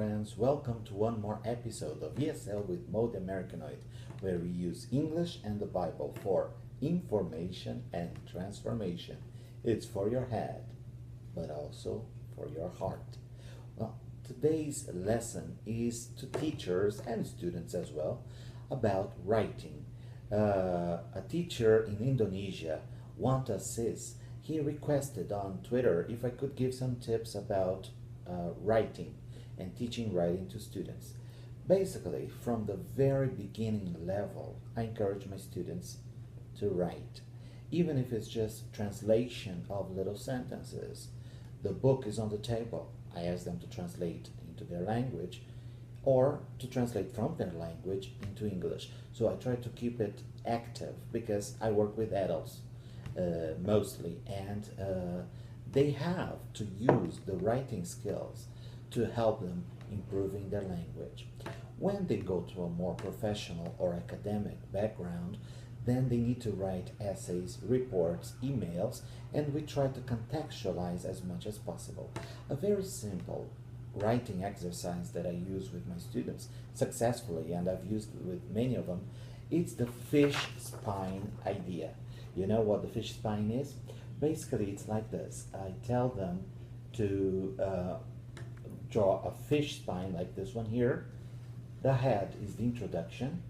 friends, welcome to one more episode of ESL with Mo the Americanoid, where we use English and the Bible for information and transformation. It's for your head, but also for your heart. Well, today's lesson is to teachers and students as well about writing. A teacher in Indonesia, Wanta Sis, he requested on Twitter if I could give some tips about writing and teaching writing to students. Basically, from the very beginning level, I encourage my students to write, even if it's just translation of little sentences. The book is on the table. I ask them to translate into their language or to translate from their language into English. So I try to keep it active because I work with adults mostly, and they have to use the writing skills to help them improving their language. When they go to a more professional or academic background, then they need to write essays, reports, emails, and we try to contextualize as much as possible. A very simple writing exercise that I use with my students successfully, and I've used it with many of them, it's the fish spine idea. You know what the fish spine is? Basically, it's like this. I tell them to draw a fish spine like this one here. The head is the introduction.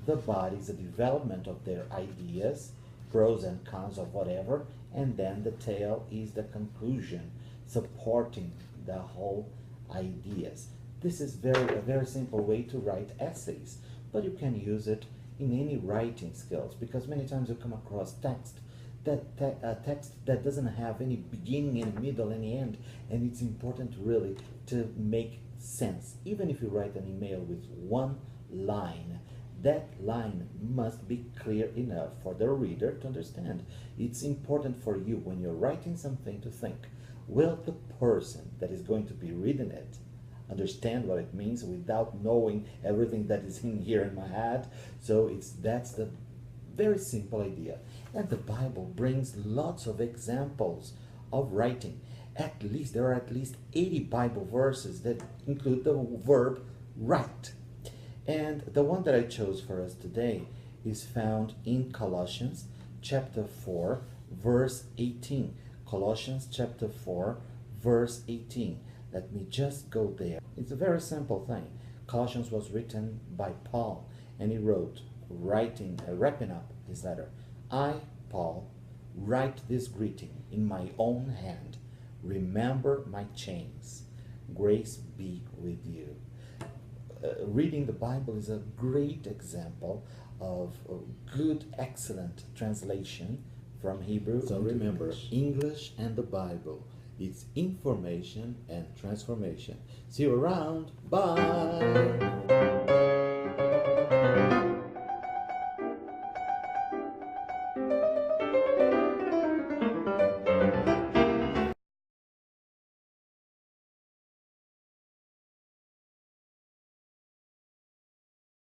The body is the development of their ideas, pros and cons of whatever, and then the tail is the conclusion, supporting the whole ideas. This is a very simple way to write essays, but you can use it in any writing skills, because many times you come across text that doesn't have any beginning, any middle, any end, and it's important really to make sense. Even if you write an email with one line, that line must be clear enough for the reader to understand. It's important for you when you're writing something to think, will the person that is going to be reading it understand what it means without knowing everything that is in here in my head? So that's the very simple idea. And the Bible brings lots of examples of writing. There are at least 80 Bible verses that include the verb write. And the one that I chose for us today is found in Colossians chapter 4, verse 18. Colossians chapter 4, verse 18. Let me just go there. It's a very simple thing. Colossians was written by Paul, and he wrote, wrapping up his letter. I, Paul, write this greeting in my own hand. Remember my chains. Grace be with you. Reading the Bible is a great example of good, excellent translation from Hebrew. So remember, English and the Bible. It's information and transformation. See you around. Bye.